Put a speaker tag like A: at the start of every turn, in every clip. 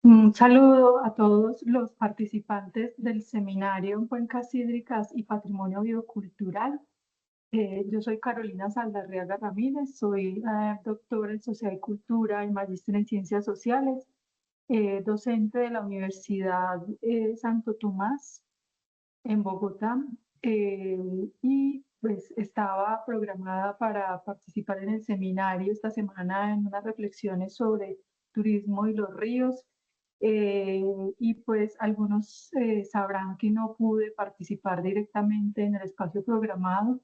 A: Un saludo a todos los participantes del seminario en Cuencas Hídricas y Patrimonio Biocultural. Yo soy Carolina Saldarriaga Ramírez, soy doctora en Sociedad y Cultura y magíster en Ciencias Sociales, docente de la Universidad Santo Tomás en Bogotá, eh, y pues estaba programada para participar en el seminario esta semana en unas reflexiones sobre turismo y los ríos. eh, y pues algunos sabrán que no pude participar directamente en el espacio programado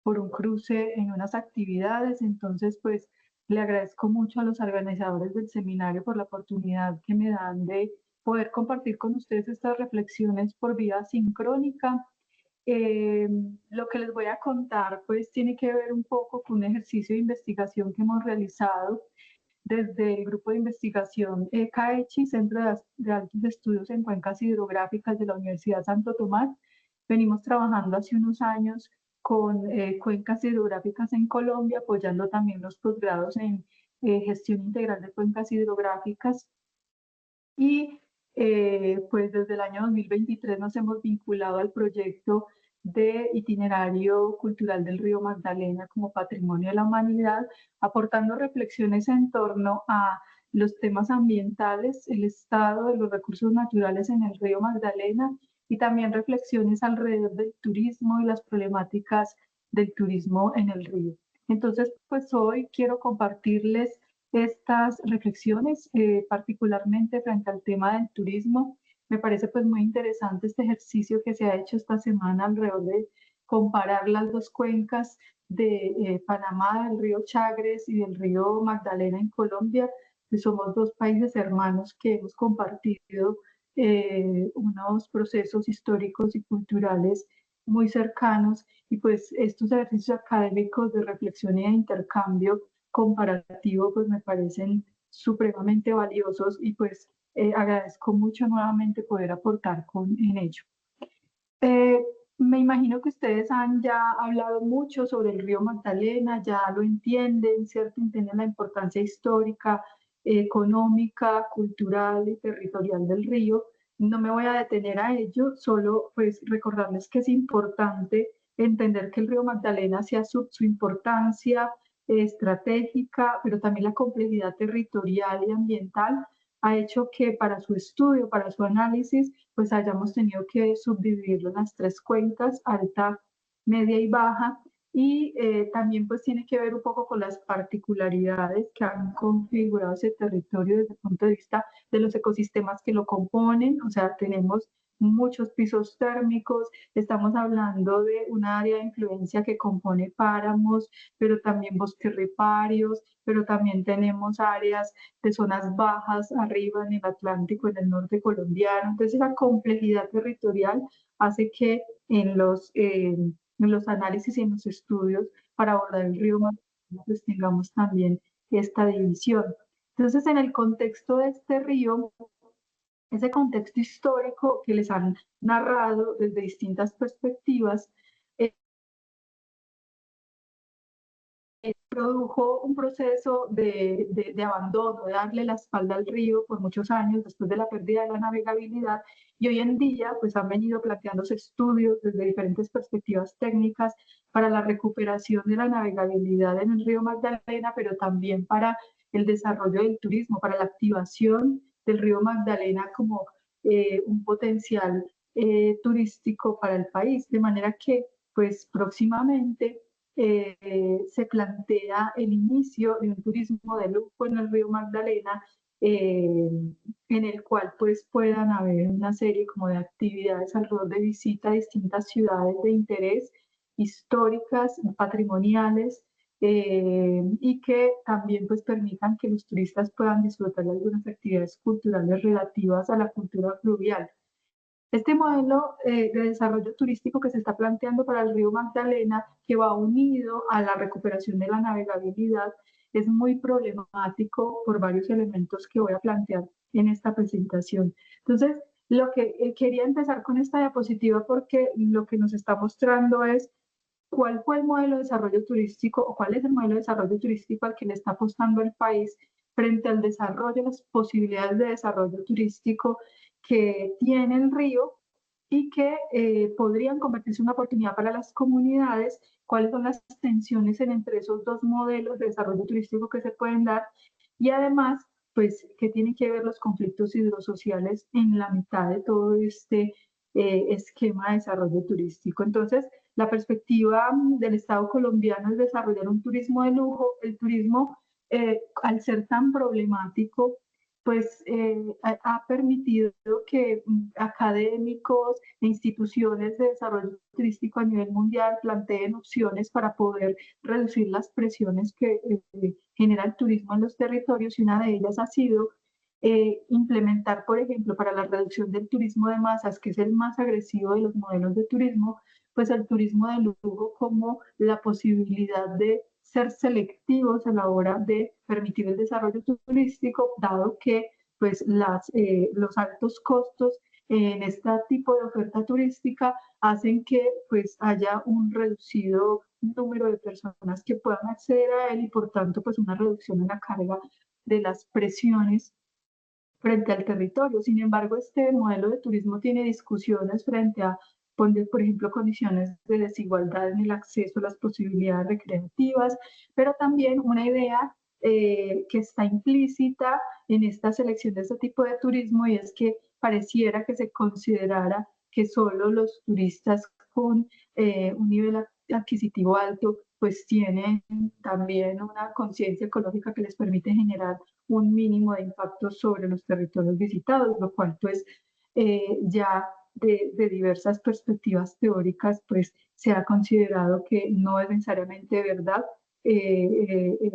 A: por un cruce en unas actividades. Entonces, pues le agradezco mucho a los organizadores del seminario por la oportunidad que me dan de poder compartir con ustedes estas reflexiones por vía sincrónica. Eh, lo que les voy a contar pues tiene que ver un poco con un ejercicio de investigación que hemos realizado desde el grupo de investigación CAECHI, Centro de Altos Estudios en Cuencas Hidrográficas de la Universidad Santo Tomás. Venimos trabajando hace unos años con cuencas hidrográficas en Colombia, apoyando también los posgrados en gestión integral de cuencas hidrográficas. Y pues desde el año 2023 nos hemos vinculado al proyecto de itinerario cultural del río Magdalena como patrimonio de la humanidad, aportando reflexiones en torno a los temas ambientales, el estado de los recursos naturales en el río Magdalena y también reflexiones alrededor del turismo y las problemáticas del turismo en el río. Entonces, pues hoy quiero compartirles estas reflexiones, particularmente frente al tema del turismo. Me parece pues muy interesante este ejercicio que se ha hecho esta semana alrededor de comparar las dos cuencas de Panamá, del río Chagres y del río Magdalena en Colombia, que somos dos países hermanos que hemos compartido unos procesos históricos y culturales muy cercanos, y pues estos ejercicios académicos de reflexión y de intercambio comparativo pues me parecen supremamente valiosos, y pues agradezco mucho nuevamente poder aportar en ello. Eh, Me imagino que ustedes han ya hablado mucho sobre el río Magdalena, ya lo entienden, ¿cierto? Entienden la importancia histórica, económica, cultural y territorial del río. No me voy a detener a ello, solo pues recordarles que es importante entender que el río Magdalena, sea su importancia estratégica, pero también la complejidad territorial y ambiental, ha hecho que para su estudio, para su análisis, pues hayamos tenido que subdividirlo en las tres cuencas: alta, media y baja. Y también pues tiene que ver un poco con las particularidades que han configurado ese territorio desde el punto de vista de los ecosistemas que lo componen. O sea, tenemos muchos pisos térmicos, estamos hablando de un área de influencia que compone páramos, pero también bosques riparios, pero también tenemos áreas de zonas bajas arriba en el Atlántico, en el norte colombiano. Entonces, la complejidad territorial hace que en los análisis y en los estudios para abordar el río Magdalena, pues tengamos también esta división. Entonces, en el contexto de este río, ese contexto histórico que les han narrado desde distintas perspectivas, produjo un proceso de abandono, de darle la espalda al río por muchos años después de la pérdida de la navegabilidad, y hoy en día pues han venido planteándose estudios desde diferentes perspectivas técnicas para la recuperación de la navegabilidad en el río Magdalena, pero también para el desarrollo del turismo, para la activación del río Magdalena como un potencial turístico para el país, de manera que pues próximamente se plantea el inicio de un turismo de lujo en el río Magdalena, eh, en el cual pues puedan haber una serie como de actividades alrededor de visita a distintas ciudades de interés históricas, patrimoniales, y que también pues permitan que los turistas puedan disfrutar de algunas actividades culturales relativas a la cultura fluvial. Este modelo de desarrollo turístico que se está planteando para el río Magdalena, que va unido a la recuperación de la navegabilidad, es muy problemático por varios elementos que voy a plantear en esta presentación. Entonces, lo que quería empezar con esta diapositiva, porque lo que nos está mostrando es cuál fue el modelo de desarrollo turístico, o cuál es el modelo de desarrollo turístico al que le está apostando el país frente al desarrollo, las posibilidades de desarrollo turístico que tiene el río y que podrían convertirse en una oportunidad para las comunidades, cuáles son las tensiones entre esos dos modelos de desarrollo turístico que se pueden dar y además, pues, qué tienen que ver los conflictos hidrosociales en la mitad de todo este esquema de desarrollo turístico. Entonces, la perspectiva del Estado colombiano es desarrollar un turismo de lujo. El turismo, al ser tan problemático, pues ha permitido que académicos e instituciones de desarrollo turístico a nivel mundial planteen opciones para poder reducir las presiones que genera el turismo en los territorios y una de ellas ha sido implementar, por ejemplo, para la reducción del turismo de masas, que es el más agresivo de los modelos de turismo, pues el turismo de lujo como la posibilidad de ser selectivos a la hora de permitir el desarrollo turístico, dado que pues los altos costos en este tipo de oferta turística hacen que pues haya un reducido número de personas que puedan acceder a él y por tanto pues una reducción en la carga de las presiones frente al territorio. Sin embargo, este modelo de turismo tiene discusiones frente a, por ejemplo, condiciones de desigualdad en el acceso a las posibilidades recreativas, pero también una idea que está implícita en esta selección de este tipo de turismo y es que pareciera que se considerara que solo los turistas con un nivel adquisitivo alto pues tienen también una conciencia ecológica que les permite generar un mínimo de impacto sobre los territorios visitados, lo cual pues ya de diversas perspectivas teóricas pues se ha considerado que no es necesariamente verdad.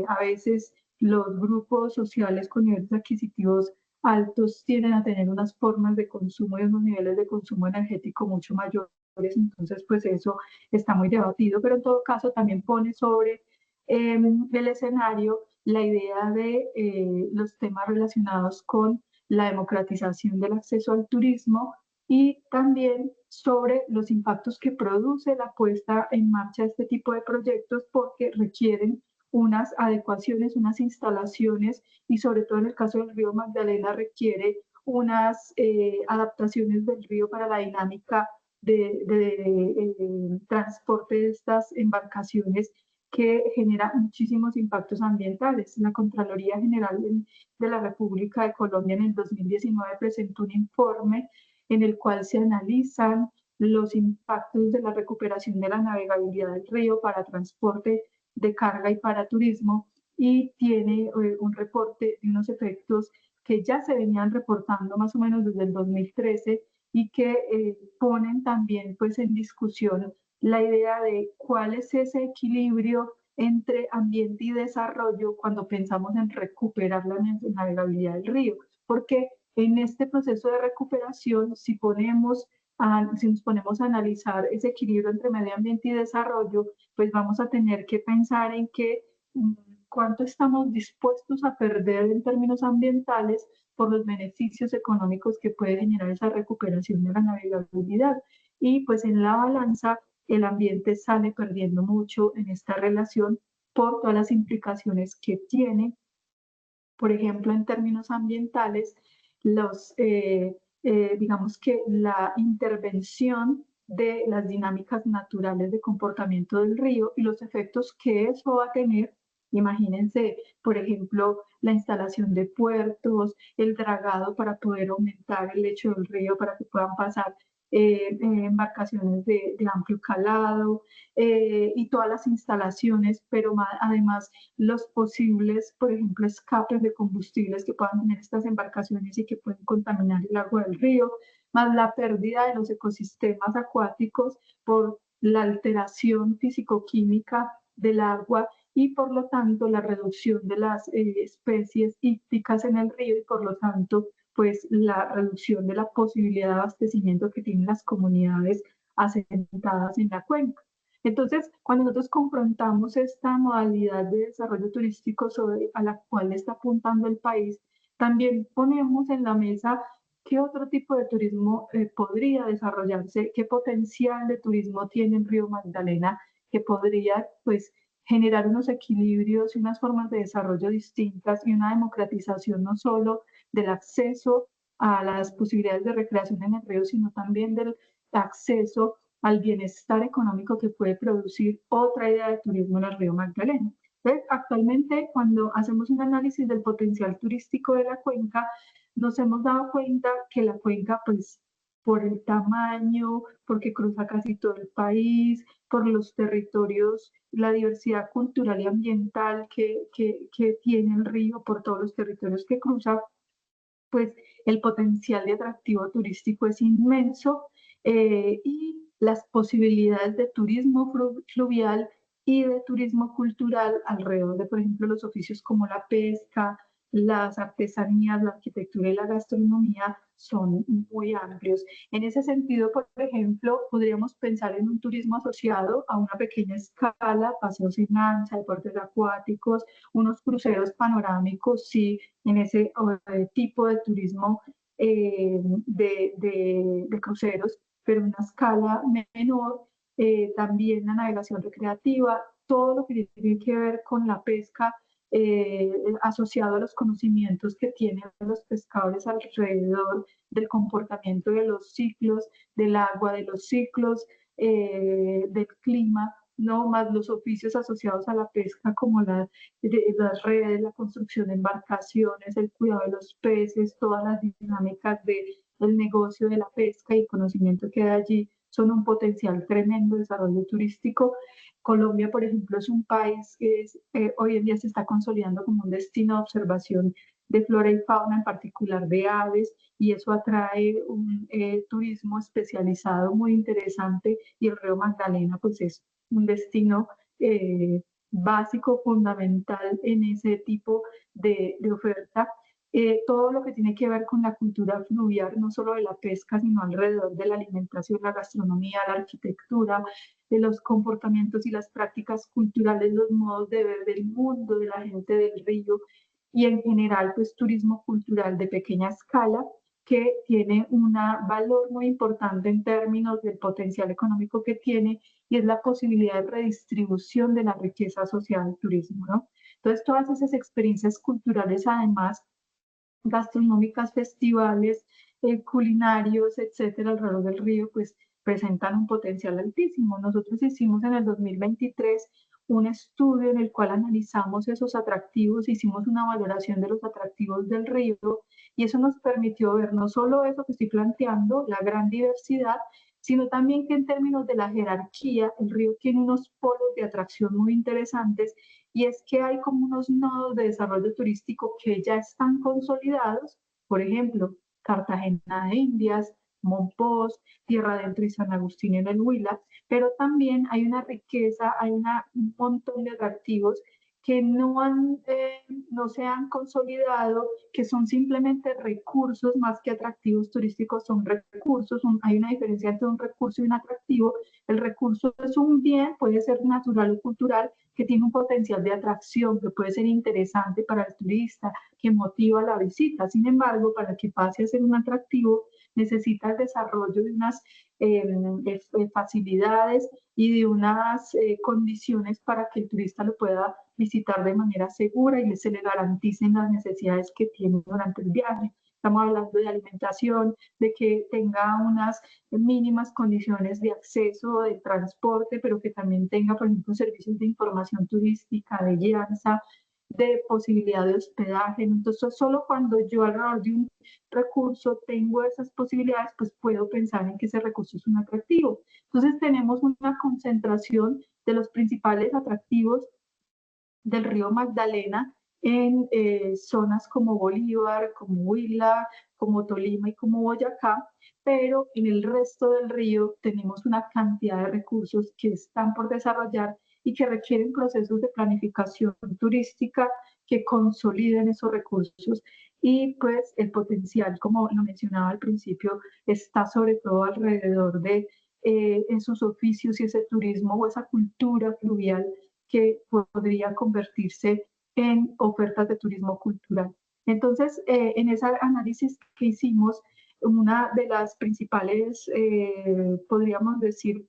A: A veces los grupos sociales con niveles adquisitivos altos tienden a tener unas formas de consumo y unos niveles de consumo energético mucho mayores, entonces pues eso está muy debatido, pero en todo caso también pone sobre el escenario la idea de los temas relacionados con la democratización del acceso al turismo y también sobre los impactos que produce la puesta en marcha de este tipo de proyectos porque requieren unas adecuaciones, unas instalaciones y sobre todo en el caso del río Magdalena requiere unas adaptaciones del río para la dinámica de transporte de estas embarcaciones que genera muchísimos impactos ambientales. La Contraloría General de la República de Colombia en el 2019 presentó un informe en el cual se analizan los impactos de la recuperación de la navegabilidad del río para transporte de carga y para turismo y tiene un reporte de unos efectos que ya se venían reportando más o menos desde el 2013 y que ponen también pues en discusión la idea de cuál es ese equilibrio entre ambiente y desarrollo cuando pensamos en recuperar la navegabilidad del río, porque en este proceso de recuperación, si nos ponemos a analizar ese equilibrio entre medio ambiente y desarrollo, pues vamos a tener que pensar en cuánto estamos dispuestos a perder en términos ambientales por los beneficios económicos que puede generar esa recuperación de la navegabilidad. Y pues en la balanza el ambiente sale perdiendo mucho en esta relación por todas las implicaciones que tiene. Por ejemplo, en términos ambientales, digamos que la intervención de las dinámicas naturales de comportamiento del río y los efectos que eso va a tener. Imagínense, por ejemplo, la instalación de puertos, el dragado para poder aumentar el lecho del río para que puedan pasar embarcaciones de amplio calado y todas las instalaciones, pero además los posibles, por ejemplo, escapes de combustibles que puedan tener estas embarcaciones y que pueden contaminar el agua del río, más la pérdida de los ecosistemas acuáticos por la alteración físico-química del agua y por lo tanto la reducción de las especies hípticas en el río y por lo tanto pues la reducción de la posibilidad de abastecimiento que tienen las comunidades asentadas en la cuenca. Entonces, cuando nosotros confrontamos esta modalidad de desarrollo turístico a la cual está apuntando el país, también ponemos en la mesa qué otro tipo de turismo podría desarrollarse, qué potencial de turismo tiene el río Magdalena que podría pues generar unos equilibrios y unas formas de desarrollo distintas y una democratización no solo del acceso a las posibilidades de recreación en el río, sino también del acceso al bienestar económico que puede producir otra idea de turismo en el río Magdalena. Entonces, actualmente, cuando hacemos un análisis del potencial turístico de la cuenca, nos hemos dado cuenta que la cuenca, pues, por el tamaño, porque cruza casi todo el país, por los territorios, la diversidad cultural y ambiental que tiene el río, por todos los territorios que cruza, pues el potencial de atractivo turístico es inmenso y las posibilidades de turismo fluvial y de turismo cultural alrededor de, por ejemplo, los oficios como la pesca, las artesanías, la arquitectura y la gastronomía son muy amplios. En ese sentido, por ejemplo, podríamos pensar en un turismo asociado a una pequeña escala, paseos en lancha, deportes acuáticos, unos cruceros panorámicos, sí, en ese tipo de turismo de cruceros, pero en una escala menor, también la navegación recreativa, todo lo que tiene que ver con la pesca asociado a los conocimientos que tienen los pescadores alrededor del comportamiento de los ciclos del agua, de los ciclos del clima, no más los oficios asociados a la pesca como las redes, la construcción de embarcaciones, el cuidado de los peces, todas las dinámicas del negocio de la pesca y el conocimiento que hay allí son un potencial tremendo de desarrollo turístico. Colombia, por ejemplo, es un país que hoy en día se está consolidando como un destino de observación de flora y fauna, en particular de aves, y eso atrae un turismo especializado muy interesante y el río Magdalena pues es un destino básico, fundamental en ese tipo de oferta. Todo lo que tiene que ver con la cultura fluvial, no solo de la pesca, sino alrededor de la alimentación, la gastronomía, la arquitectura, de los comportamientos y las prácticas culturales, los modos de ver del mundo, de la gente del río y en general, pues turismo cultural de pequeña escala que tiene un valor muy importante en términos del potencial económico que tiene y es la posibilidad de redistribución de la riqueza asociada al turismo, ¿no? Entonces, todas esas experiencias culturales, además, gastronómicas, festivales, culinarios, etcétera, alrededor del río, pues presentan un potencial altísimo. Nosotros hicimos en el 2023 un estudio en el cual analizamos esos atractivos, hicimos una valoración de los atractivos del río y eso nos permitió ver no solo eso que estoy planteando, la gran diversidad, sino también que en términos de la jerarquía, el río tiene unos polos de atracción muy interesantes y es que hay como unos nodos de desarrollo turístico que ya están consolidados, por ejemplo, Cartagena de Indias, Monpós, Tierra Adentro y San Agustín en el Huila, pero también hay una riqueza, hay un montón de atractivos que no se han consolidado, que son simplemente recursos más que atractivos turísticos, son recursos, hay una diferencia entre un recurso y un atractivo. El recurso es un bien, puede ser natural o cultural, que tiene un potencial de atracción, que puede ser interesante para el turista, que motiva la visita. Sin embargo, para que pase a ser un atractivo, necesita el desarrollo de unas facilidades y de unas condiciones para que el turista lo pueda visitar de manera segura y se le garanticen las necesidades que tiene durante el viaje. Estamos hablando de alimentación, de que tenga unas mínimas condiciones de acceso, de transporte, pero que también tenga, por ejemplo, servicios de información turística, de guianza, de posibilidad de hospedaje. Entonces, solo cuando yo alrededor de un recurso tengo esas posibilidades, pues puedo pensar en que ese recurso es un atractivo. Entonces, tenemos una concentración de los principales atractivos del río Magdalena en zonas como Bolívar, como Huila, como Tolima y como Boyacá, pero en el resto del río tenemos una cantidad de recursos que están por desarrollar y que requieren procesos de planificación turística que consoliden esos recursos. Y pues el potencial, como lo mencionaba al principio, está sobre todo alrededor de esos oficios y ese turismo o esa cultura fluvial que podría convertirse en ofertas de turismo cultural. Entonces, en ese análisis que hicimos, una de las principales, podríamos decir,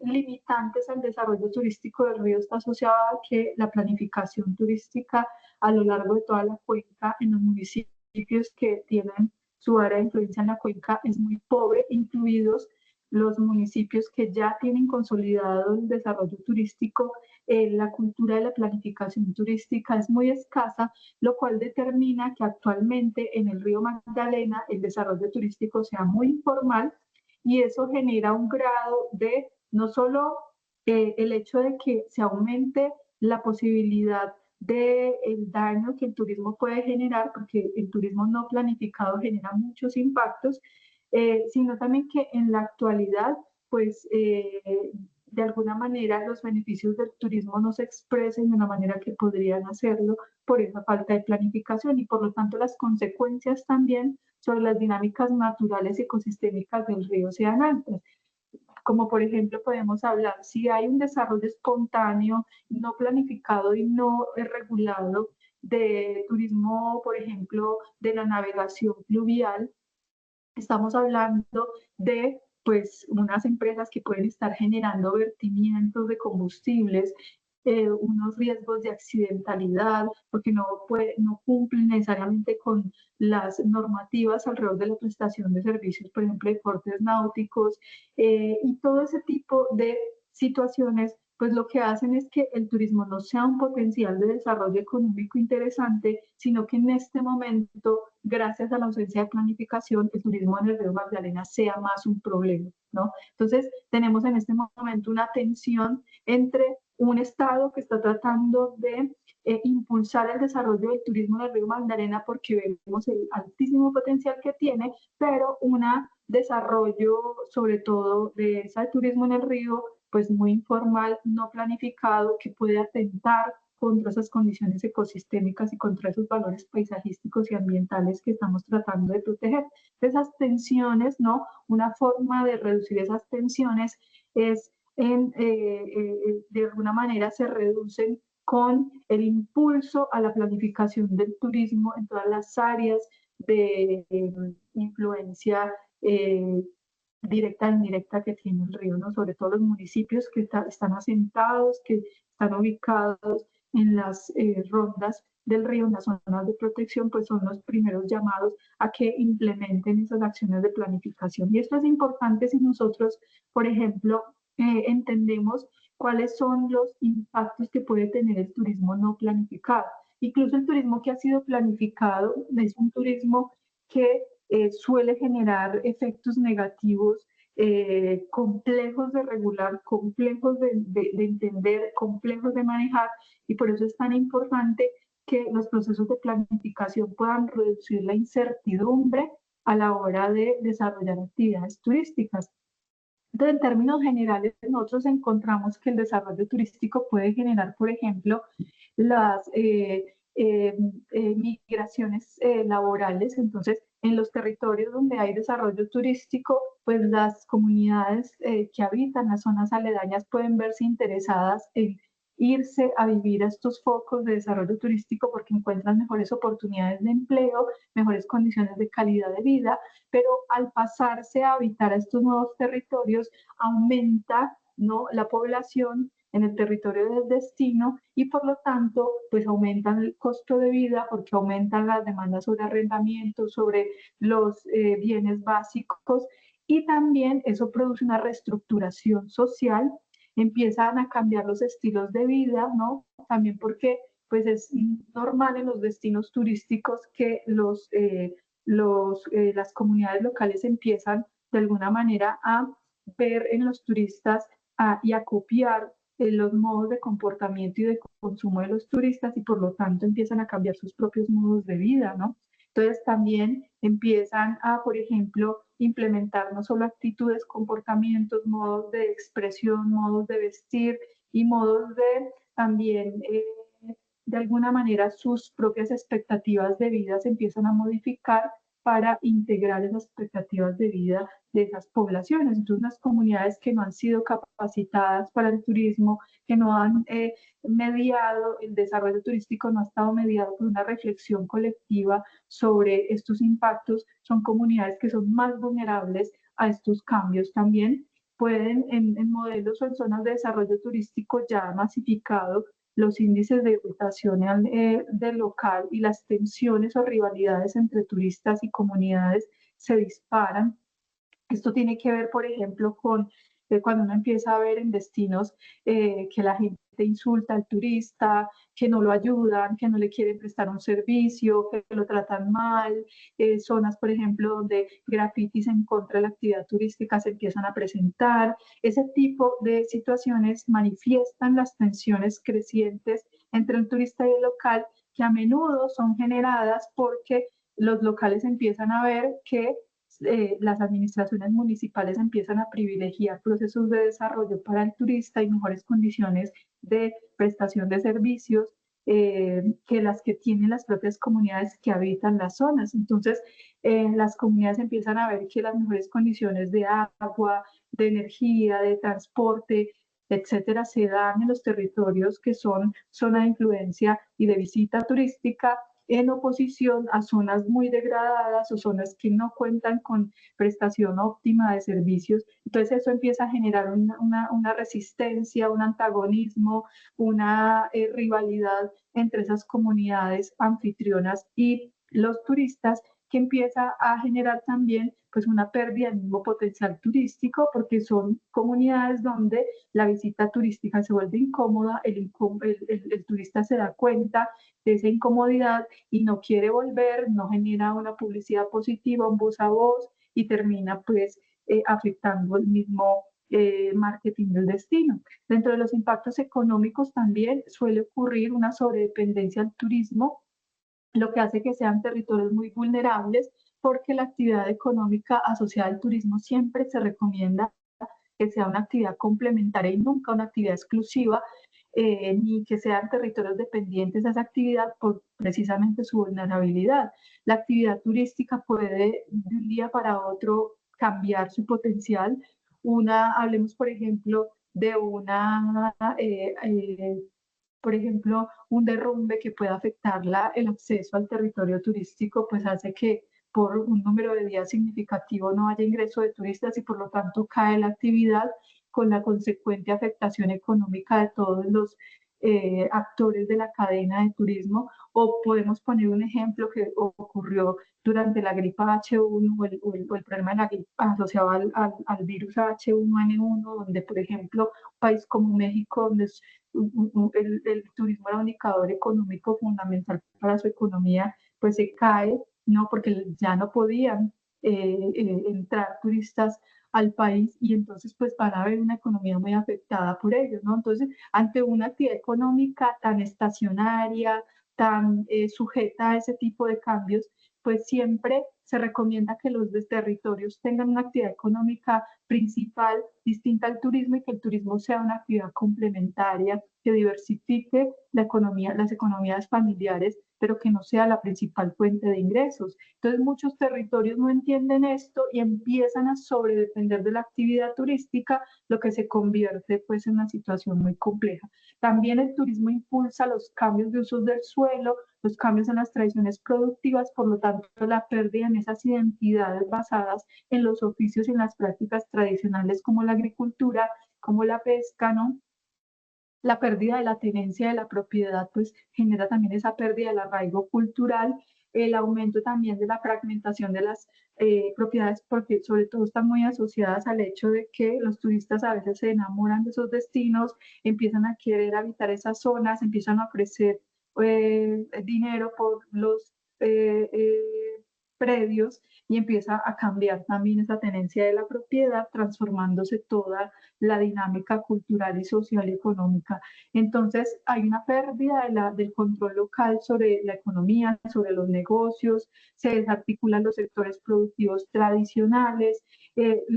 A: limitantes al desarrollo turístico del río está asociada a que la planificación turística a lo largo de toda la cuenca en los municipios que tienen su área de influencia en la cuenca es muy pobre, incluidos los municipios que ya tienen consolidado el desarrollo turístico. La cultura de la planificación turística es muy escasa, lo cual determina que actualmente en el río Magdalena el desarrollo turístico sea muy informal y eso genera un grado de no solo el hecho de que se aumente la posibilidad del daño que el turismo puede generar, porque el turismo no planificado genera muchos impactos, sino también que en la actualidad, pues de alguna manera los beneficios del turismo no se expresen de una manera que podrían hacerlo por esa falta de planificación y por lo tanto las consecuencias también sobre las dinámicas naturales y ecosistémicas del río sean altas. Como por ejemplo podemos hablar, si hay un desarrollo espontáneo, no planificado y no regulado de turismo, por ejemplo, de la navegación fluvial, estamos hablando de pues unas empresas que pueden estar generando vertimientos de combustibles, unos riesgos de accidentalidad, porque no cumplen necesariamente con las normativas alrededor de la prestación de servicios, por ejemplo, de deportes náuticos, y todo ese tipo de situaciones pues lo que hacen es que el turismo no sea un potencial de desarrollo económico interesante, sino que en este momento, gracias a la ausencia de planificación, el turismo en el río Magdalena sea más un problema, ¿no? Entonces, tenemos en este momento una tensión entre un Estado que está tratando de impulsar el desarrollo del turismo en el río Magdalena porque vemos el altísimo potencial que tiene, pero un desarrollo sobre todo de ese turismo en el río pues muy informal, no planificado, que puede atentar contra esas condiciones ecosistémicas y contra esos valores paisajísticos y ambientales que estamos tratando de proteger. Esas tensiones, ¿no? Una forma de reducir esas tensiones es, de alguna manera, se reducen con el impulso a la planificación del turismo en todas las áreas de influencia directa e indirecta que tiene el río, ¿no? Sobre todo los municipios que están asentados, que están ubicados en las rondas del río, en las zonas de protección, pues son los primeros llamados a que implementen esas acciones de planificación. Y esto es importante si nosotros, por ejemplo, entendemos cuáles son los impactos que puede tener el turismo no planificado. Incluso el turismo que ha sido planificado es un turismo que suele generar efectos negativos complejos de regular, complejos de entender, complejos de manejar, y por eso es tan importante que los procesos de planificación puedan reducir la incertidumbre a la hora de desarrollar actividades turísticas. Entonces, en términos generales, nosotros encontramos que el desarrollo turístico puede generar, por ejemplo, las migraciones laborales. Entonces, en los territorios donde hay desarrollo turístico, pues las comunidades que habitan las zonas aledañas pueden verse interesadas en irse a vivir a estos focos de desarrollo turístico porque encuentran mejores oportunidades de empleo, mejores condiciones de calidad de vida, pero al pasarse a habitar a estos nuevos territorios, aumenta, ¿no?, la población en el territorio del destino y por lo tanto pues aumentan el costo de vida porque aumentan las demandas sobre arrendamiento, sobre los bienes básicos y también eso produce una reestructuración social, empiezan a cambiar los estilos de vida, ¿no? También porque pues es normal en los destinos turísticos que las comunidades locales empiezan de alguna manera a ver en los turistas y a copiar los modos de comportamiento y de consumo de los turistas y por lo tanto empiezan a cambiar sus propios modos de vida, ¿no? Entonces también empiezan a, por ejemplo, implementar no solo actitudes, comportamientos, modos de expresión, modos de vestir y modos de también, de alguna manera, sus propias expectativas de vida se empiezan a modificar para integrar esas expectativas de vida de esas poblaciones. Entonces, las comunidades que no han sido capacitadas para el turismo, que no han mediado, el desarrollo turístico no ha estado mediado por una reflexión colectiva sobre estos impactos, son comunidades que son más vulnerables a estos cambios también. pueden en modelos o en zonas de desarrollo turístico ya masificado, los índices de rotación del local y las tensiones o rivalidades entre turistas y comunidades se disparan. Esto tiene que ver, por ejemplo, con cuando uno empieza a ver en destinos que la gente insulta al turista, que no lo ayudan, que no le quieren prestar un servicio, que lo tratan mal, zonas, por ejemplo, donde grafitis en contra de la actividad turística se empiezan a presentar. Ese tipo de situaciones manifiestan las tensiones crecientes entre el turista y el local, que a menudo son generadas porque los locales empiezan a ver que las administraciones municipales empiezan a privilegiar procesos de desarrollo para el turista y mejores condiciones de prestación de servicios que las que tienen las propias comunidades que habitan las zonas. Entonces, las comunidades empiezan a ver que las mejores condiciones de agua, de energía, de transporte, etcétera, se dan en los territorios que son zona de influencia y de visita turística, en oposición a zonas muy degradadas o zonas que no cuentan con prestación óptima de servicios. Entonces eso empieza a generar una resistencia, un antagonismo, una rivalidad entre esas comunidades anfitrionas y los turistas, que empieza a generar también pues una pérdida del mismo potencial turístico, porque son comunidades donde la visita turística se vuelve incómoda, el turista se da cuenta de esa incomodidad y no quiere volver, no genera una publicidad positiva, un voz a voz, y termina pues afectando el mismo marketing del destino. Dentro de los impactos económicos también suele ocurrir una sobredependencia al turismo, lo que hace que sean territorios muy vulnerables, porque la actividad económica asociada al turismo siempre se recomienda que sea una actividad complementaria y nunca una actividad exclusiva, ni que sean territorios dependientes de esa actividad por precisamente su vulnerabilidad. La actividad turística puede de un día para otro cambiar su potencial. Hablemos, por ejemplo, de por ejemplo, un derrumbe que pueda afectar el acceso al territorio turístico, pues hace que por un número de días significativo no haya ingreso de turistas y por lo tanto cae la actividad, con la consecuente afectación económica de todos los actores de la cadena de turismo. O podemos poner un ejemplo que ocurrió durante la gripa H1 o el problema de la gripa asociado al virus H1N1, donde, por ejemplo, un país como México, donde el turismo era un indicador económico fundamental para su economía, pues se cae, ¿no? Porque ya no podían entrar turistas al país, y entonces pues van a haber una economía muy afectada por ellos, ¿no? Entonces, ante una actividad económica tan estacionaria, tan sujeta a ese tipo de cambios, pues siempre se recomienda que los territorios tengan una actividad económica principal distinta al turismo, y que el turismo sea una actividad complementaria que diversifique la economía, las economías familiares, pero que no sea la principal fuente de ingresos. Entonces, muchos territorios no entienden esto y empiezan a sobredepender de la actividad turística, lo que se convierte pues en una situación muy compleja. También el turismo impulsa los cambios de usos del suelo, los cambios en las tradiciones productivas, por lo tanto la pérdida en esas identidades basadas en los oficios y en las prácticas tradicionales como la agricultura, como la pesca, ¿no? La pérdida de la tenencia de la propiedad pues genera también esa pérdida del arraigo cultural, el aumento también de la fragmentación de las propiedades, porque sobre todo están muy asociadas al hecho de que los turistas a veces se enamoran de esos destinos, empiezan a querer habitar esas zonas, empiezan a ofrecer dinero por los predios, y empieza a cambiar también esa tenencia de la propiedad, transformándose toda la dinámica cultural y social y económica. Entonces, hay una pérdida del control local sobre la economía, sobre los negocios, se desarticulan los sectores productivos tradicionales,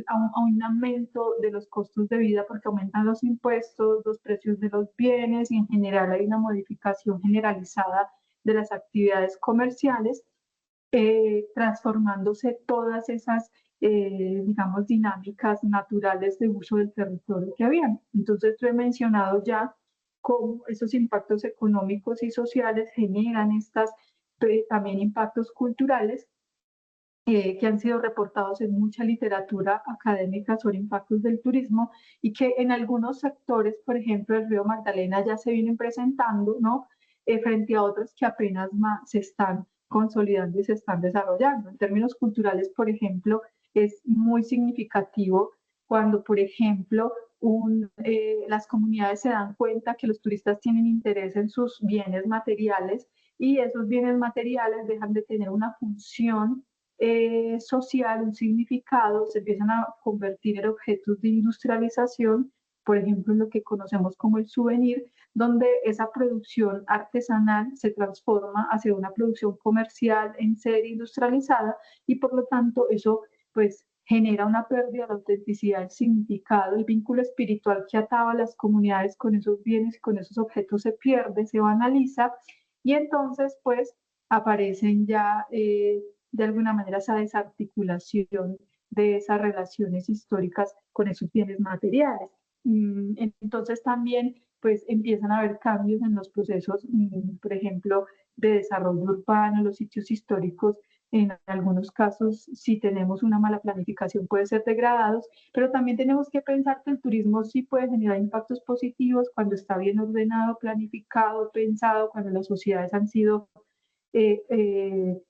A: a un aumento de los costos de vida porque aumentan los impuestos, los precios de los bienes, y en general hay una modificación generalizada de las actividades comerciales, transformándose todas esas, digamos, dinámicas naturales de uso del territorio que habían. Entonces, yo he mencionado ya cómo esos impactos económicos y sociales generan estas también impactos culturales, que han sido reportados en mucha literatura académica sobre impactos del turismo y que en algunos sectores, por ejemplo, el río Magdalena ya se vienen presentando, ¿no? Frente a otros que apenas se están consolidando y se están desarrollando. En términos culturales, por ejemplo, es muy significativo cuando, por ejemplo, las comunidades se dan cuenta que los turistas tienen interés en sus bienes materiales y esos bienes materiales dejan de tener una función social, un significado, se empiezan a convertir en objetos de industrialización, por ejemplo, en lo que conocemos como el souvenir, donde esa producción artesanal se transforma hacia una producción comercial en serie industrializada y por lo tanto eso pues genera una pérdida de autenticidad, el significado, el vínculo espiritual que ataba a las comunidades con esos bienes y con esos objetos se pierde, se banaliza y entonces pues aparecen ya de alguna manera esa desarticulación de esas relaciones históricas con esos bienes materiales. Entonces también pues empiezan a haber cambios en los procesos, por ejemplo, de desarrollo urbano, los sitios históricos, en algunos casos, si tenemos una mala planificación, pueden ser degradados, pero también tenemos que pensar que el turismo sí puede generar impactos positivos cuando está bien ordenado, planificado, pensado, cuando las sociedades han sido eh, eh,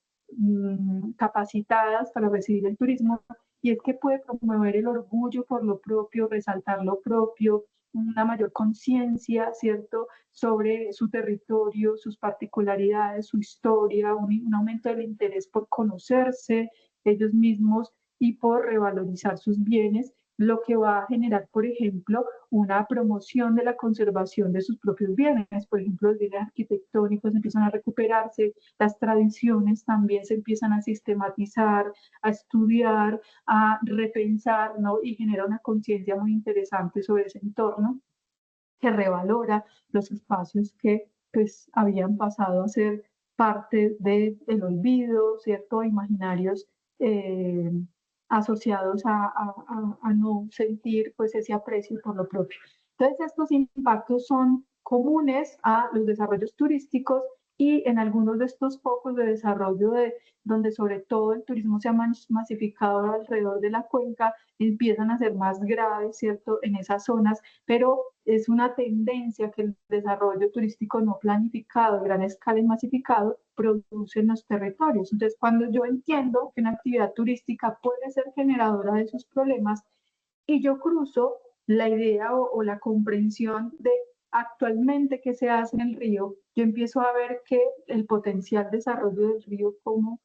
A: capacitadas para recibir el turismo, y es que puede promover el orgullo por lo propio, resaltar lo propio, una mayor conciencia, ¿cierto?, sobre su territorio, sus particularidades, su historia, un aumento del interés por conocerse ellos mismos y por revalorizar sus bienes, lo que va a generar, por ejemplo, una promoción de la conservación de sus propios bienes. Por ejemplo, los bienes arquitectónicos empiezan a recuperarse, las tradiciones también se empiezan a sistematizar, a estudiar, a repensar, ¿no? Y genera una conciencia muy interesante sobre ese entorno que revalora los espacios que pues habían pasado a ser parte del olvido, ¿cierto? Imaginarios eh, asociados a no sentir pues ese aprecio por lo propio. Entonces estos impactos son comunes a los desarrollos turísticos y en algunos de estos focos de desarrollo donde sobre todo el turismo se ha masificado alrededor de la cuenca, empiezan a ser más graves, ¿cierto? En esas zonas, pero es una tendencia que el desarrollo turístico no planificado, a gran escala y masificado, produce en los territorios. Entonces, cuando yo entiendo que una actividad turística puede ser generadora de esos problemas y yo cruzo la idea o la comprensión de actualmente qué se hace en el río, yo empiezo a ver que el potencial desarrollo del río como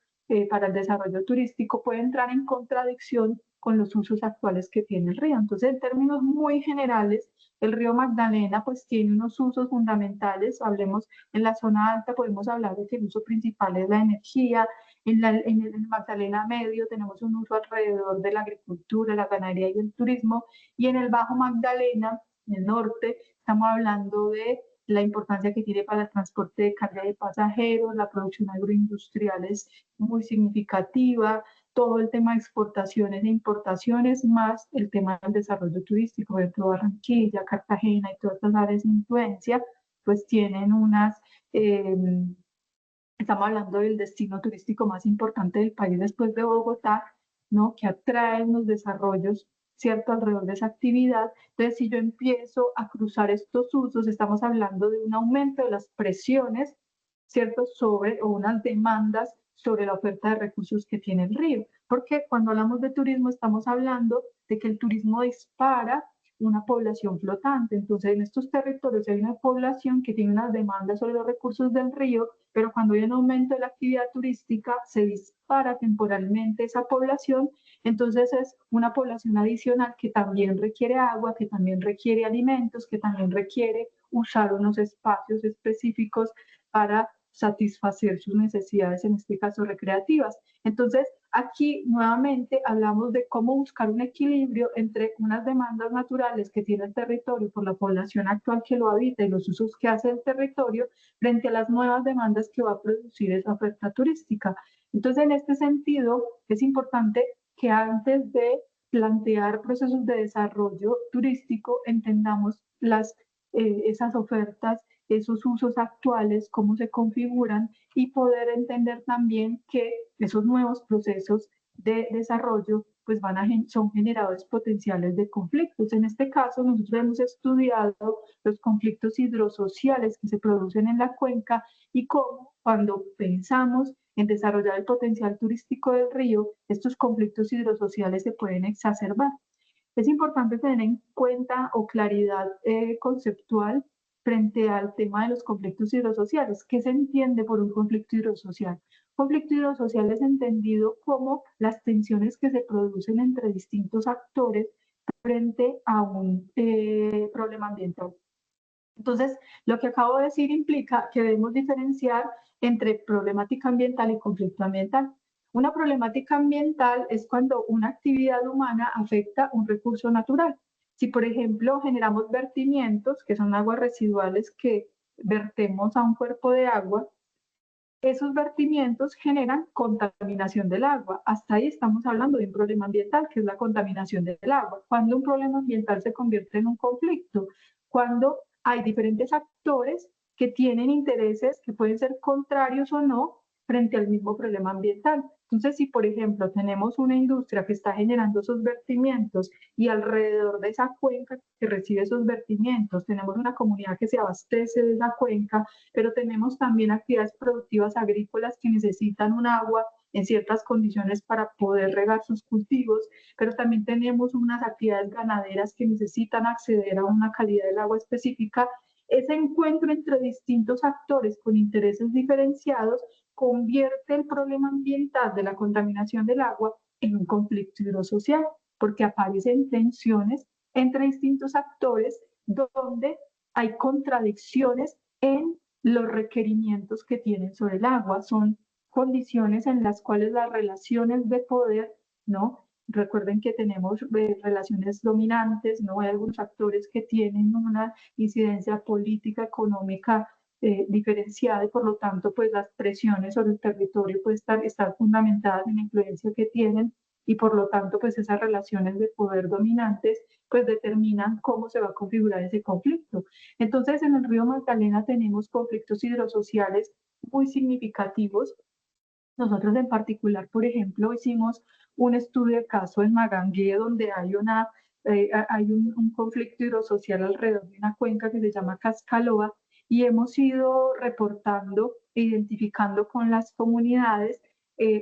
A: para el desarrollo turístico puede entrar en contradicción con los usos actuales que tiene el río. Entonces, en términos muy generales, el río Magdalena pues tiene unos usos fundamentales. Hablemos en la zona alta, podemos hablar de que el uso principal es la energía. En el Magdalena Medio tenemos un uso alrededor de la agricultura, la ganadería y el turismo. Y en el Bajo Magdalena, en el norte, estamos hablando de la importancia que tiene para el transporte de carga de pasajeros, la producción agroindustrial es muy significativa, todo el tema de exportaciones e importaciones, más el tema del desarrollo turístico, por ejemplo, Barranquilla, Cartagena y todas estas áreas de influencia, pues tienen eh, estamos hablando del destino turístico más importante del país después de Bogotá, ¿no? Que atraen los desarrollos, ¿cierto?, alrededor de esa actividad. Entonces, si yo empiezo a cruzar estos usos, estamos hablando de un aumento de las presiones, ¿cierto?, sobre, o unas demandas sobre la oferta de recursos que tiene el río. Porque cuando hablamos de turismo, estamos hablando de que el turismo dispara una población flotante. Entonces, en estos territorios hay una población que tiene unas demandas sobre los recursos del río, pero cuando hay un aumento de la actividad turística, se dispara temporalmente esa población, entonces es una población adicional que también requiere agua, que también requiere alimentos, que también requiere usar unos espacios específicos para satisfacer sus necesidades, en este caso recreativas. Entonces, aquí nuevamente hablamos de cómo buscar un equilibrio entre unas demandas naturales que tiene el territorio por la población actual que lo habita y los usos que hace el territorio frente a las nuevas demandas que va a producir esa oferta turística. Entonces, en este sentido, es importante que antes de plantear procesos de desarrollo turístico, entendamos esas ofertas, esos usos actuales, cómo se configuran y poder entender también que esos nuevos procesos de desarrollo, pues son generadores potenciales de conflictos. En este caso, nosotros hemos estudiado los conflictos hidrosociales que se producen en la cuenca y cómo cuando pensamos en desarrollar el potencial turístico del río, estos conflictos hidrosociales se pueden exacerbar. Es importante tener en cuenta o claridad conceptual frente al tema de los conflictos hidrosociales. ¿Qué se entiende por un conflicto hidrosocial? Conflicto hidrosocial es entendido como las tensiones que se producen entre distintos actores frente a un problema ambiental. Entonces, lo que acabo de decir implica que debemos diferenciar entre problemática ambiental y conflicto ambiental. Una problemática ambiental es cuando una actividad humana afecta un recurso natural. Si, por ejemplo, generamos vertimientos, que son aguas residuales que vertemos a un cuerpo de agua, esos vertimientos generan contaminación del agua. Hasta ahí estamos hablando de un problema ambiental, que es la contaminación del agua. Cuando un problema ambiental se convierte en un conflicto, cuando hay diferentes actores que tienen intereses que pueden ser contrarios o no frente al mismo problema ambiental. Entonces, si por ejemplo tenemos una industria que está generando esos vertimientos y alrededor de esa cuenca que recibe esos vertimientos, tenemos una comunidad que se abastece de esa cuenca, pero tenemos también actividades productivas agrícolas que necesitan un agua en ciertas condiciones para poder regar sus cultivos, pero también tenemos unas actividades ganaderas que necesitan acceder a una calidad del agua específica. Ese encuentro entre distintos actores con intereses diferenciados convierte el problema ambiental de la contaminación del agua en un conflicto hidrosocial, porque aparecen tensiones entre distintos actores donde hay contradicciones en los requerimientos que tienen sobre el agua. Son condiciones en las cuales las relaciones de poder, ¿no? Recuerden que tenemos relaciones dominantes, ¿no? Hay algunos actores que tienen una incidencia política, económica diferenciada y por lo tanto, pues las presiones sobre el territorio pues están fundamentadas en la influencia que tienen y por lo tanto, pues esas relaciones de poder dominantes pues determinan cómo se va a configurar ese conflicto. Entonces, en el río Magdalena tenemos conflictos hidrosociales muy significativos. Nosotros en particular, por ejemplo, hicimos un estudio de caso en Magangué donde hay un conflicto hidrosocial alrededor de una cuenca que se llama Cascaloa y hemos ido reportando e identificando con las comunidades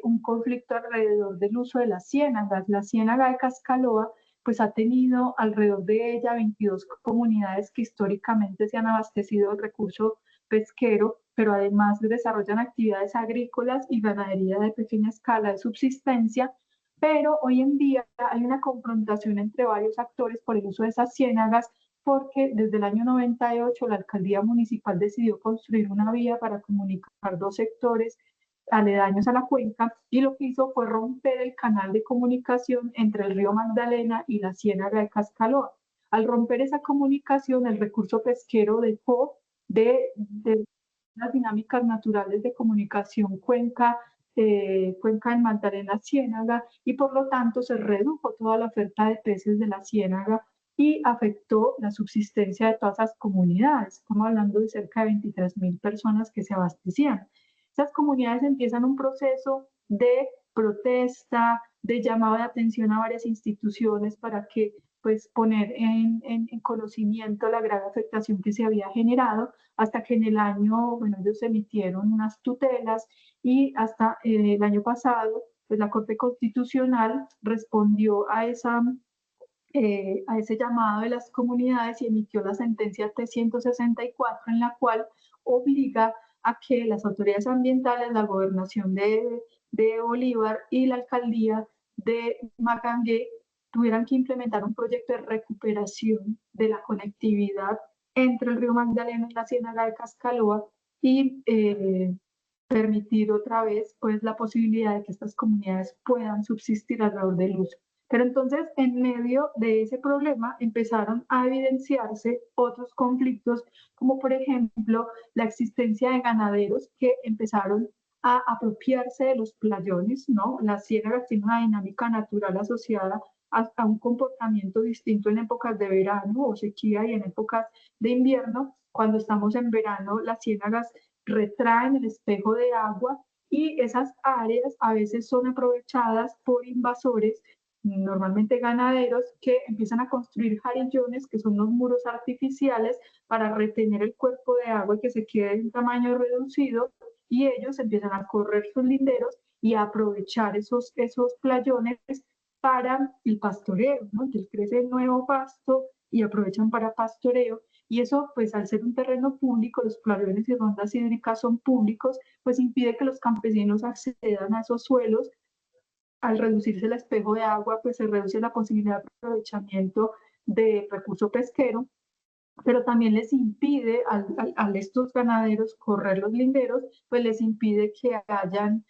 A: un conflicto alrededor del uso de las ciénagas. La ciénaga de Cascaloa pues ha tenido alrededor de ella 22 comunidades que históricamente se han abastecido del recurso pesquero, pero además desarrollan actividades agrícolas y ganadería de pequeña escala de subsistencia, pero hoy en día hay una confrontación entre varios actores por el uso de esas ciénagas, porque desde el año 98 la alcaldía municipal decidió construir una vía para comunicar dos sectores aledaños a la cuenca y lo que hizo fue romper el canal de comunicación entre el río Magdalena y la ciénaga de Cascaloa. Al romper esa comunicación, el recurso pesquero dejó de las dinámicas naturales de comunicación cuenca en Magdalena Ciénaga y por lo tanto se redujo toda la oferta de peces de la ciénaga y afectó la subsistencia de todas esas comunidades. Estamos hablando de cerca de 23.000 personas que se abastecían. Esas comunidades empiezan un proceso de protesta, de llamado de atención a varias instituciones para que pues poner en conocimiento la grave afectación que se había generado, hasta que en el año, bueno, ellos emitieron unas tutelas y hasta el año pasado, pues la Corte Constitucional respondió a ese llamado de las comunidades y emitió la sentencia T-164 en la cual obliga a que las autoridades ambientales, la gobernación de Bolívar y la alcaldía de Magangué tuvieran que implementar un proyecto de recuperación de la conectividad entre el río Magdalena y la ciénaga de Cascaloa y permitir otra vez pues la posibilidad de que estas comunidades puedan subsistir alrededor del uso. Pero entonces, en medio de ese problema, empezaron a evidenciarse otros conflictos, como por ejemplo la existencia de ganaderos que empezaron a apropiarse de los playones, ¿no? Las ciénagas tienen una dinámica natural asociada a un comportamiento distinto en épocas de verano o sequía y en épocas de invierno. Cuando estamos en verano, las ciénagas retraen el espejo de agua y esas áreas a veces son aprovechadas por invasores, normalmente ganaderos, que empiezan a construir jarillones, que son los muros artificiales, para retener el cuerpo de agua y que se quede en tamaño reducido, y ellos empiezan a correr sus linderos y a aprovechar esos playones para el pastoreo, ¿no? Entonces crece el nuevo pasto y aprovechan para pastoreo. Y eso, pues al ser un terreno público, los playones y rondas hídricas son públicos, pues impide que los campesinos accedan a esos suelos. Al reducirse el espejo de agua, pues se reduce la posibilidad de aprovechamiento de recurso pesquero, pero también les impide a estos ganaderos correr los linderos, pues les impide que hayan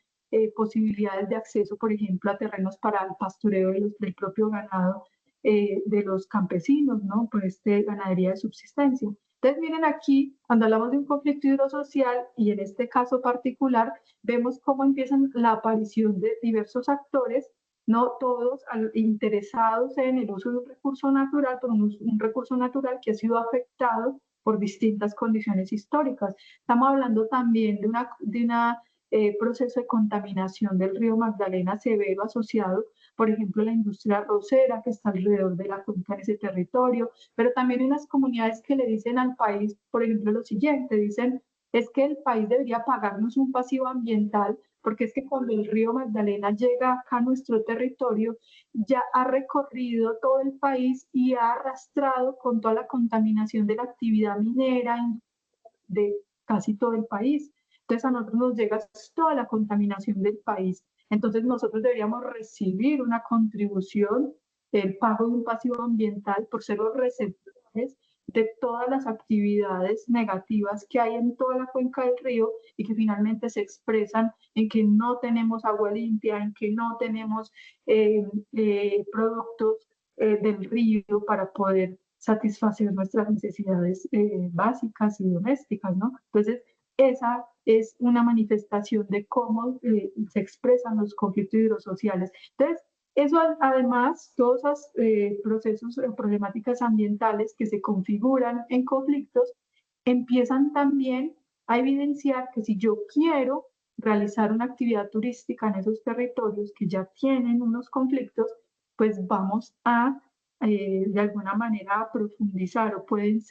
A: posibilidades de acceso, por ejemplo, a terrenos para el pastoreo del propio ganado de los campesinos, ¿no? Por ganadería de subsistencia. Entonces, miren aquí, cuando hablamos de un conflicto hidrosocial, y en este caso particular, vemos cómo empiezan la aparición de diversos actores, no todos interesados en el uso de un recurso natural, pero un recurso natural que ha sido afectado por distintas condiciones históricas. Estamos hablando también de un proceso de contaminación del río Magdalena severo asociado, por ejemplo, a la industria arrocera que está alrededor de la cuenca en ese territorio, pero también hay unas comunidades que le dicen al país, por ejemplo, lo siguiente, dicen, es que el país debería pagarnos un pasivo ambiental porque es que cuando el río Magdalena llega acá a nuestro territorio, ya ha recorrido todo el país y ha arrastrado con toda la contaminación de la actividad minera de casi todo el país. Entonces a nosotros nos llega toda la contaminación del país. Entonces nosotros deberíamos recibir una contribución, el pago de un pasivo ambiental por ser los receptores de todas las actividades negativas que hay en toda la cuenca del río y que finalmente se expresan en que no tenemos agua limpia, en que no tenemos productos del río para poder satisfacer nuestras necesidades básicas y domésticas, ¿no? Entonces, esa es una manifestación de cómo se expresan los conflictos hidrosociales. Entonces, eso además, todos esos procesos o problemáticas ambientales que se configuran en conflictos, empiezan también a evidenciar que si yo quiero realizar una actividad turística en esos territorios que ya tienen unos conflictos, pues vamos a de alguna manera profundizar o pueden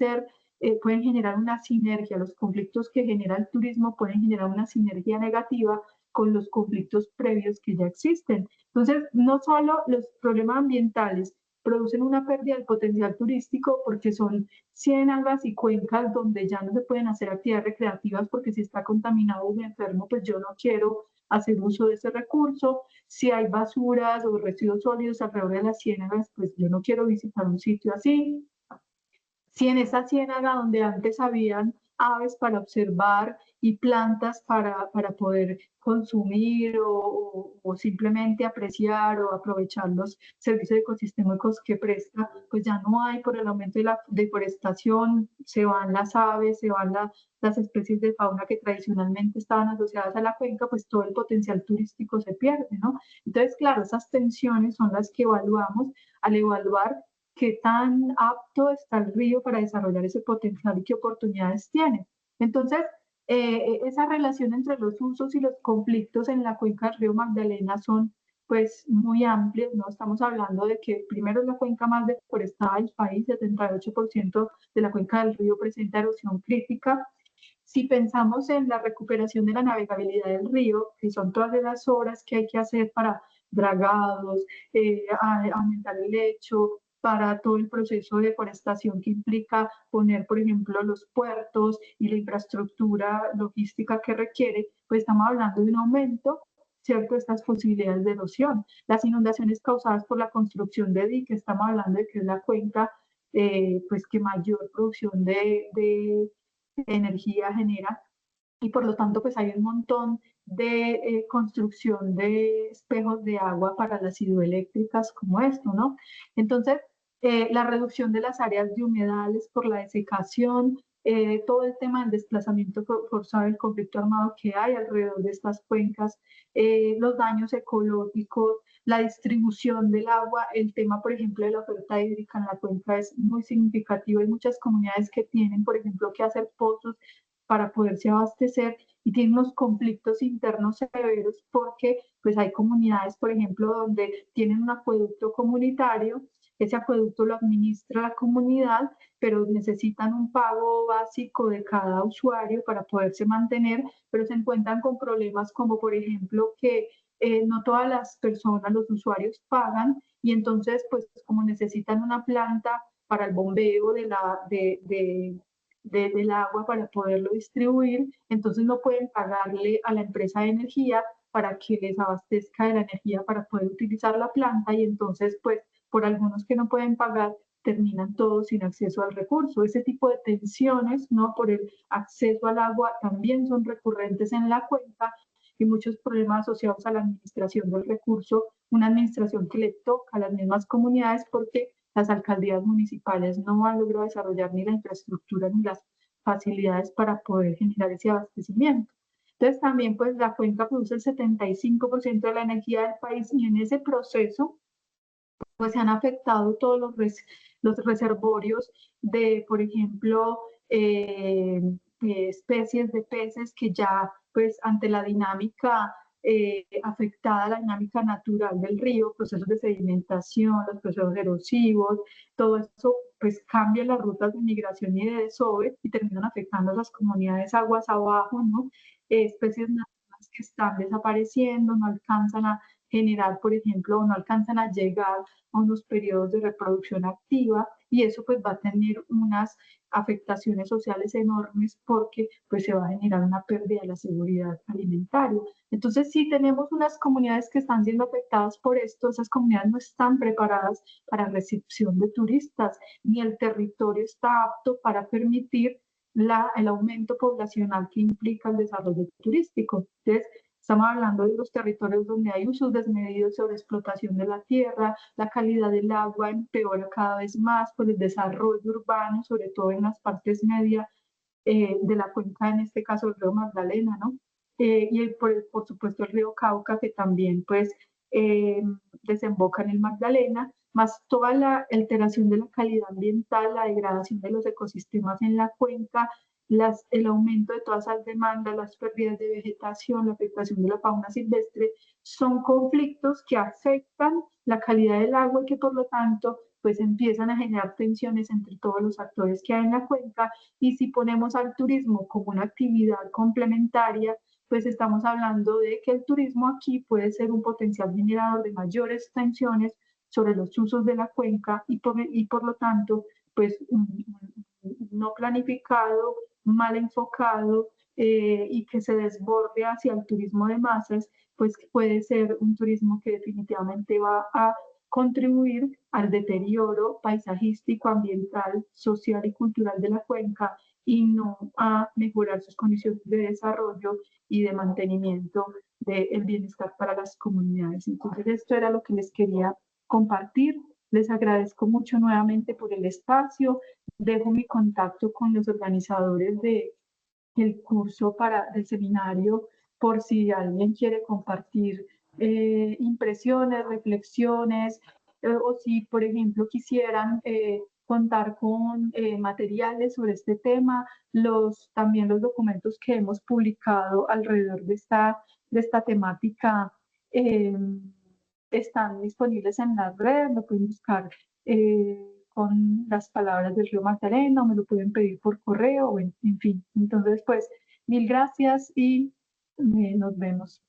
A: generar una sinergia. Los conflictos que genera el turismo pueden generar una sinergia negativa con los conflictos previos que ya existen. Entonces, no solo los problemas ambientales producen una pérdida del potencial turístico porque son ciénagas y cuencas donde ya no se pueden hacer actividades recreativas porque si está contaminado o enfermo, pues yo no quiero hacer uso de ese recurso. Si hay basuras o residuos sólidos alrededor de las ciénagas, pues yo no quiero visitar un sitio así. Si en esa ciénaga donde antes habían aves para observar y plantas para poder consumir o simplemente apreciar o aprovechar los servicios ecosistémicos que presta, pues ya no hay por el aumento de la deforestación, se van las aves, se van las especies de fauna que tradicionalmente estaban asociadas a la cuenca, pues todo el potencial turístico se pierde, ¿no? Entonces, claro, esas tensiones son las que evaluamos al evaluar qué tan apto está el río para desarrollar ese potencial y qué oportunidades tiene. Entonces, esa relación entre los usos y los conflictos en la cuenca del río Magdalena son pues muy amplios, ¿no? Estamos hablando de que primero es la cuenca más deforestada del país, 78% de la cuenca del río presenta erosión crítica. Si pensamos en la recuperación de la navegabilidad del río, que son todas esas obras que hay que hacer para dragados, aumentar el lecho, para todo el proceso de deforestación que implica poner, por ejemplo, los puertos y la infraestructura logística que requiere, pues estamos hablando de un aumento, ¿cierto?, de estas posibilidades de erosión. Las inundaciones causadas por la construcción de diques, estamos hablando de que es la cuenca pues que mayor producción de energía genera y por lo tanto pues hay un montón de construcción de espejos de agua para las hidroeléctricas como esto, ¿no? Entonces, la reducción de las áreas de humedales por la desecación, todo el tema del desplazamiento forzado, el conflicto armado que hay alrededor de estas cuencas, los daños ecológicos, la distribución del agua, el tema, por ejemplo, de la oferta hídrica en la cuenca es muy significativo. Hay muchas comunidades que tienen, por ejemplo, que hacer pozos para poderse abastecer y tiene unos conflictos internos severos porque pues hay comunidades, por ejemplo, donde tienen un acueducto comunitario, ese acueducto lo administra la comunidad, pero necesitan un pago básico de cada usuario para poderse mantener, pero se encuentran con problemas como, por ejemplo, que no todas las personas, los usuarios pagan y entonces, pues como necesitan una planta para el bombeo del agua para poderlo distribuir, entonces no pueden pagarle a la empresa de energía para que les abastezca de la energía para poder utilizar la planta y entonces, pues, por algunos que no pueden pagar, terminan todos sin acceso al recurso. Ese tipo de tensiones, ¿no? Por el acceso al agua también son recurrentes en la cuenca y muchos problemas asociados a la administración del recurso, una administración que le toca a las mismas comunidades porque las alcaldías municipales no han logrado desarrollar ni la infraestructura ni las facilidades para poder generar ese abastecimiento. Entonces también pues la cuenca produce el 75% de la energía del país y en ese proceso pues se han afectado todos los reservorios de, por ejemplo, especies de peces que ya, pues, ante la dinámica afectada, la dinámica natural del río, procesos de sedimentación, los procesos erosivos, todo eso, pues, cambia las rutas de migración y de desove y terminan afectando a las comunidades aguas abajo, ¿no? Especies naturales que están desapareciendo, no alcanzan a generar, por ejemplo, no alcanzan a llegar a unos periodos de reproducción activa y eso pues va a tener unas afectaciones sociales enormes porque pues se va a generar una pérdida de la seguridad alimentaria. Entonces sí tenemos unas comunidades que están siendo afectadas por esto, esas comunidades no están preparadas para recepción de turistas, ni el territorio está apto para permitir el aumento poblacional que implica el desarrollo turístico. Entonces, estamos hablando de los territorios donde hay usos desmedidos sobre explotación de la tierra, la calidad del agua empeora cada vez más por el desarrollo urbano, sobre todo en las partes medias de la cuenca, en este caso el río Magdalena, ¿no? Y por supuesto el río Cauca, que también pues eh, desemboca en el Magdalena, más toda la alteración de la calidad ambiental, la degradación de los ecosistemas en la cuenca, el aumento de todas esas demandas, las pérdidas de vegetación, la afectación de la fauna silvestre, son conflictos que afectan la calidad del agua y que por lo tanto pues empiezan a generar tensiones entre todos los actores que hay en la cuenca y si ponemos al turismo como una actividad complementaria, pues estamos hablando de que el turismo aquí puede ser un potencial generador de mayores tensiones sobre los usos de la cuenca y por lo tanto, pues no planificado, mal enfocado y que se desborde hacia el turismo de masas, pues puede ser un turismo que definitivamente va a contribuir al deterioro paisajístico, ambiental, social y cultural de la cuenca y no a mejorar sus condiciones de desarrollo y de mantenimiento del bienestar para las comunidades. Entonces, esto era lo que les quería compartir. Les agradezco mucho nuevamente por el espacio. Dejo mi contacto con los organizadores del curso del seminario por si alguien quiere compartir impresiones, reflexiones, o si, por ejemplo, quisieran contar con materiales sobre este tema, también los documentos que hemos publicado alrededor de esta temática eh, están disponibles en la red, lo pueden buscar con las palabras del río Magdalena, o me lo pueden pedir por correo, en fin. Entonces, pues, mil gracias y nos vemos.